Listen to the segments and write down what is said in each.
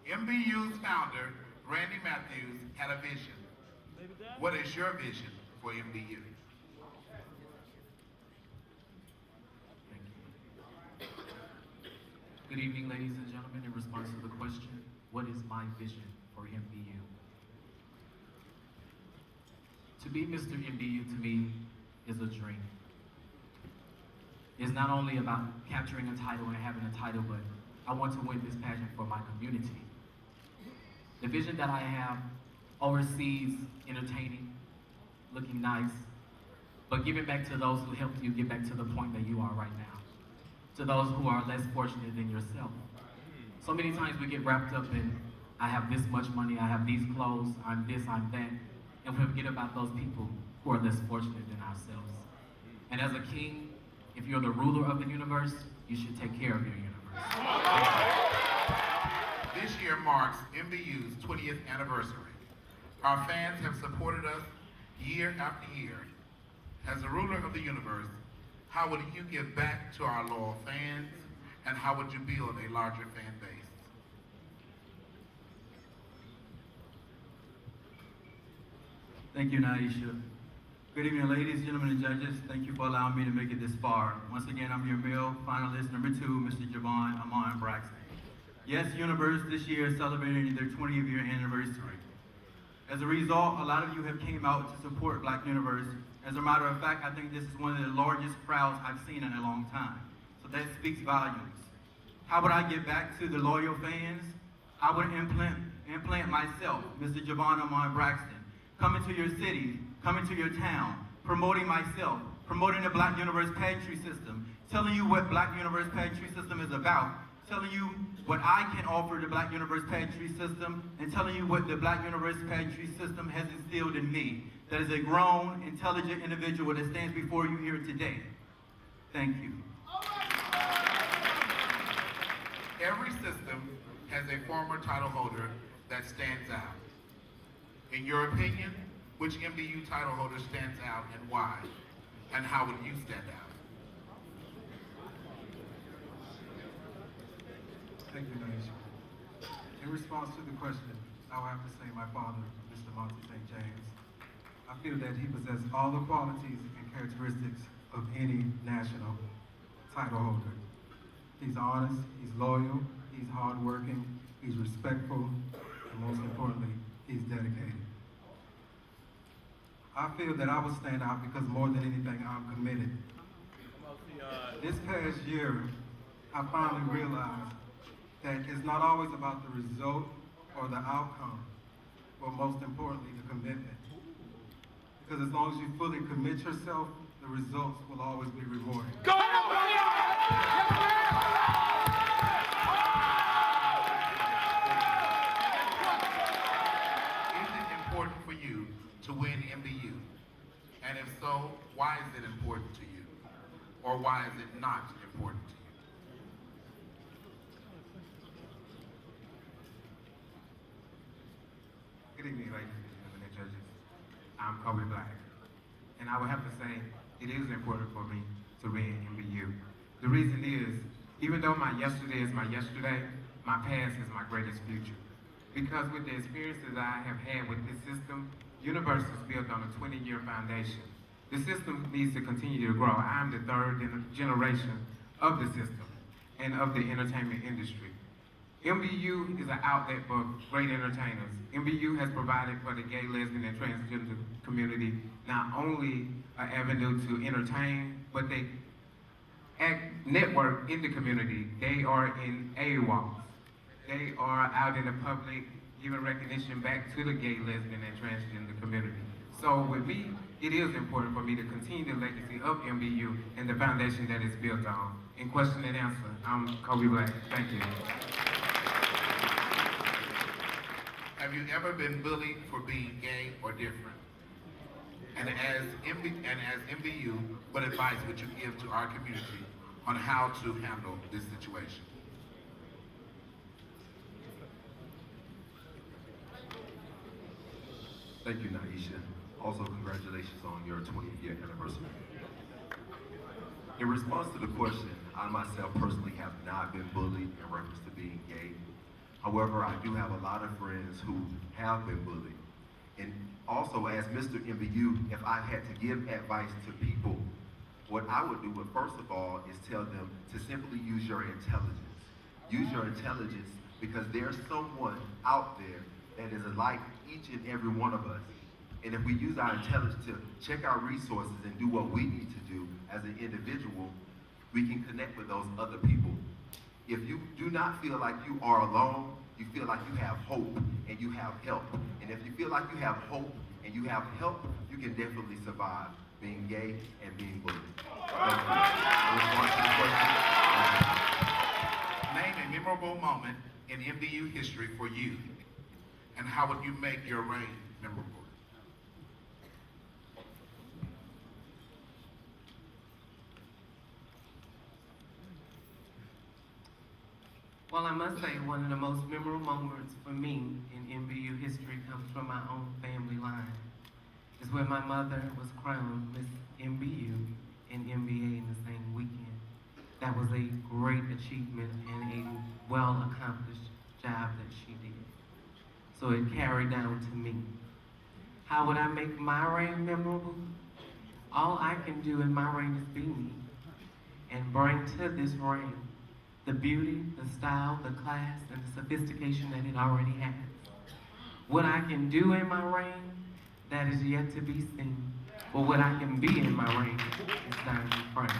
MBU's founder, Randy Matthews, had a vision. What is your vision for MBU? Thank you. Good evening, ladies and gentlemen. In response to the question, what is my vision for MBU? To be Mr. MBU to me is a dream. It's not only about capturing a title and having a title, but I want to win this pageant for my community. The vision that I have oversees entertaining, looking nice, but giving back to those who helped you get back to the point that you are right now. To those who are less fortunate than yourself. So many times we get wrapped up in, I have this much money, I have these clothes, I'm this, I'm that, and we forget about those people who are less fortunate than ourselves. And as a king, if you're the ruler of the universe, you should take care of your universe. This year marks MBU's 20th anniversary. Our fans have supported us year after year. As the ruler of the universe, how would you give back to our loyal fans, and how would you build a larger fan base? Thank you, Naisha. Good evening, ladies, gentlemen, and judges. Thank you for allowing me to make it this far. Once again, I'm your male finalist number 2, Mr. Jovan Braxton. Yes, Universe this year is celebrating their 20th year anniversary. As a result, a lot of you have came out to support Black Universe. As a matter of fact, I think this is one of the largest crowds I've seen in a long time. So that speaks volumes. How would I get back to the loyal fans? I would implant myself, Mr. Jovan Braxton, coming to your city, coming to your town, promoting myself, promoting the Black Universe Pantry System, telling you what Black Universe Pantry System is about, telling you what I can offer the Black Universe Pantry System, and telling you what the Black Universe Pantry System has instilled in me, that is a grown, intelligent individual that stands before you here today. Thank you. Every system has a former title holder that stands out. In your opinion, which MBU title holder stands out and why? And how would you stand out? Thank you, Tanisha. In response to the question, I will have to say my father, Mr. Monty St. James. I feel that he possesses all the qualities and characteristics of any national title holder. He's honest, he's loyal, he's hardworking, he's respectful, and most importantly, he's dedicated. I feel that I will stand out because more than anything, I'm committed. This past year, I finally realized that it's not always about the result or the outcome, but most importantly, the commitment. Because as long as you fully commit yourself, the results will always be rewarding. Go! Is it important for you to win MBU? And if so, why is it important to you? Or why is it not important to you? Good evening, ladies and gentlemen and judges. I'm Kobe Black. And I would have to say, it is important for me to win MBU. The reason is, even though my yesterday is my yesterday, my past is my greatest future. Because with the experiences I have had with this system, Universe is built on a 20-year foundation. The system needs to continue to grow. I'm the third generation of the system and of the entertainment industry. MBU is an outlet for great entertainers. MBU has provided for the gay, lesbian, and transgender community not only an avenue to entertain, but they network in the community. They are in AWOLs. They are out in the public, giving recognition back to the gay, lesbian, and transgender community. So with me, it is important for me to continue the legacy of MBU and the foundation that it's built on. In question and answer, I'm Kobe Black. Thank you. Have you ever been bullied for being gay or different? And as MBU, what advice would you give to our community on how to handle this situation? Thank you, Naisha. Also, congratulations on your 20th year anniversary. In response to the question, I myself personally have not been bullied in reference to being gay. However, I do have a lot of friends who have been bullied. And also, as Mr. MBU, if I had to give advice to people, what I would do, first of all, is tell them to simply use your intelligence. Use your intelligence because there's someone out there that is like each and every one of us. And if we use our intelligence to check our resources and do what we need to do as an individual, we can connect with those other people. If you do not feel like you are alone, you feel like you have hope and you have help. And if you feel like you have hope and you have help, you can definitely survive being gay and being bullied. Thank you. Name a memorable moment in MBU history for you, and how would you make your reign memorable? Well, I must say one of the most memorable moments for me in MBU history comes from my own family line. It's when my mother was crowned Miss MBU and MBA in the same weekend. That was a great achievement and a well-accomplished job that she did. So it carried down to me. How would I make my reign memorable? All I can do in my reign is be me and bring to this reign the beauty, the style, the class, and the sophistication that it already has. What I can do in my reign, that is yet to be seen. But what I can be in my reign is down in front.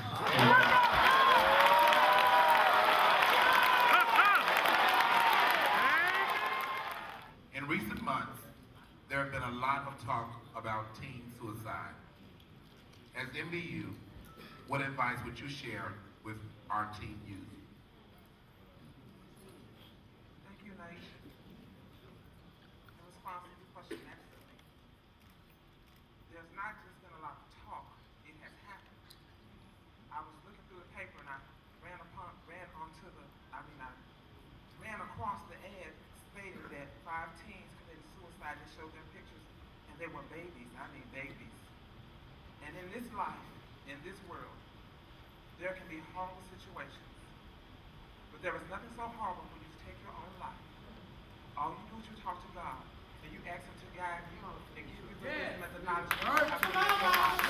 In recent months, there have been a lot of talk about teen suicide. As MBU, what advice would you share with our teen youth? Thank you, Naisha. In response to the question, absolutely. There's not just been a lot of talk, it has happened. I was looking through the paper and I ran across the ad stating that 5 teens committed suicide and showed their pictures, and they were babies, I mean babies. And in this life, in this world, there can be horrible situations. But there is nothing so horrible when you take your own life. All you do is you talk to God, and you ask Him to guide you and give you the wisdom and the knowledge you have to live your life.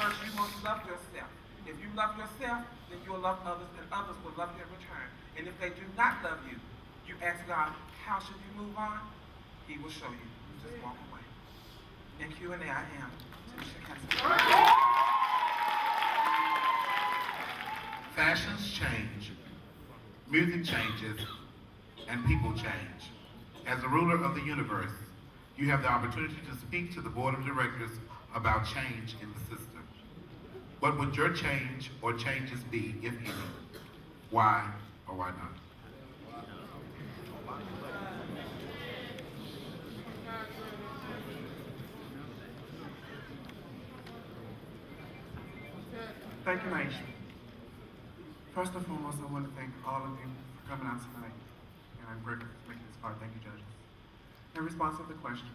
First, you must love yourself. If you love yourself, then you will love others, and others will love you in return. And if they do not love you, you ask God, how should you move on? He will show you. You just walk away. In Q&A, I am Tanisha Cassadine. Fashions change, music changes, and people change. As the ruler of the universe, you have the opportunity to speak to the board of directors about change in the system. What would your change or changes be, if any? Why or why not? Thank you, Naisha. First and foremost, I want to thank all of you for coming out tonight, and I'm grateful for making this part. Thank you, judges. In response to the question,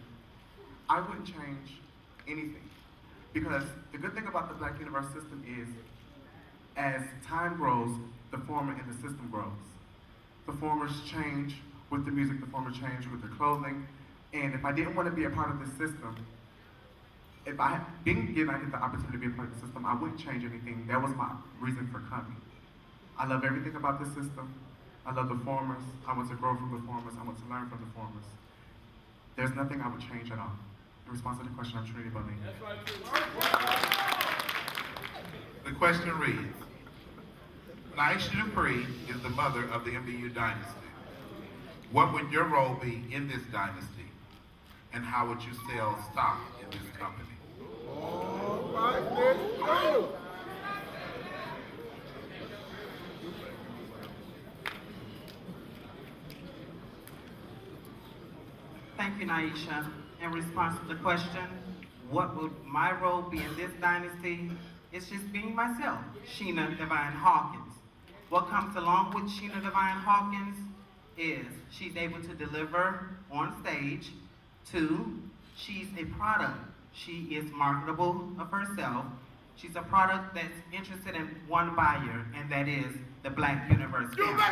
I wouldn't change anything, because the good thing about the Black Universe system is, as time grows, the former and the system grows. The formers change with the music, the formers change with the clothing, and if I didn't want to be a part of this system, if I didn't get the opportunity to be a part of the system, I wouldn't change anything. That was my reason for coming. I love everything about this system. I love the formers. I want to grow from the formers. I want to learn from the formers. There's nothing I would change at all. In response to the question, I'm Trinity Bonet. The question reads, Tanisha Dupree is the mother of the MBU dynasty. What would your role be in this dynasty? And how would you sell stock in this company? All right, let's go. Thank you, Naisha. In response to the question, what would my role be in this dynasty? It's just being myself, Sheena Devine Hawkins. What comes along with Sheena Devine Hawkins is she's able to deliver on stage. 2, she's a product. She is marketable of herself. She's a product that's interested in one buyer, and that is the Black Universe family.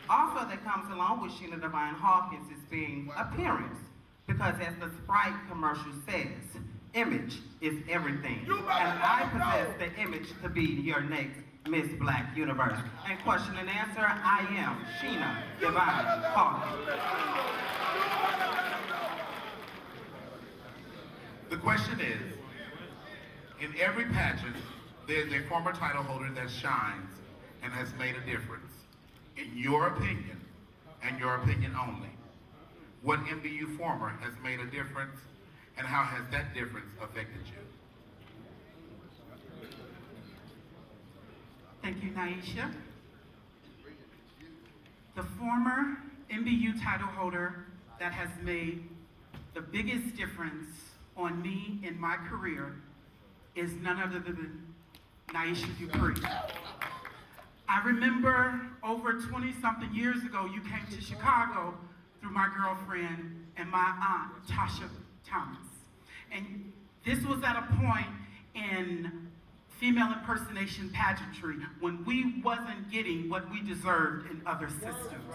Also that comes along with Sheena Devine Hawkins is being appearance. Because as the Sprite commercial says, image is everything. And I possess the image to be your next Miss Black Universe. And question and answer, I am Sheena Devine Hawkins. The question is, in every pageant, there's a former title holder that shines and has made a difference. In your opinion, and your opinion only, what MBU former has made a difference, and how has that difference affected you? Thank you, Naisha. The former MBU title holder that has made the biggest difference on me in my career is none other than Naisha Dupree. I remember over 20-something years ago, you came to Chicago through my girlfriend and my aunt, Tasha Thomas. And this was at a point in female impersonation pageantry when we wasn't getting what we deserved in other systems.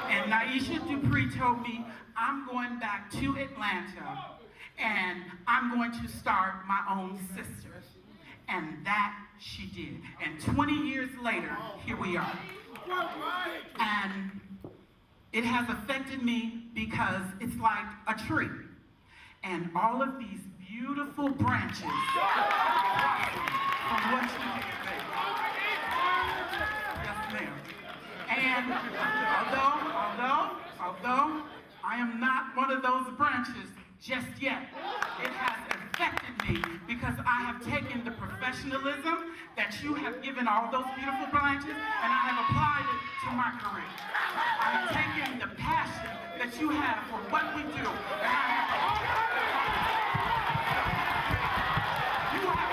And Naisha Dupree told me, I'm going back to Atlanta and I'm going to start my own system. And that she did. And 20 years later, here we are. And it has affected me because it's like a tree. And all of these beautiful branches from what you did, baby. Yes, ma'am. And although I am not one of those branches just yet, it has affected me because I have taken the professionalism that you have given all those beautiful branches and I have applied it to my career. I have taken the passion that you have for what we do and I have you have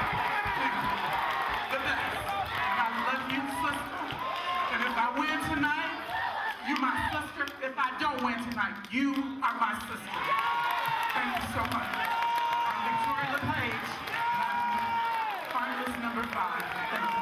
the best. And I love you, sister. And if I win tonight, you my sister. If I don't win tonight, you are my sister. Thank you so much. I'm Victoria LePage, finalist number 5. Thank you.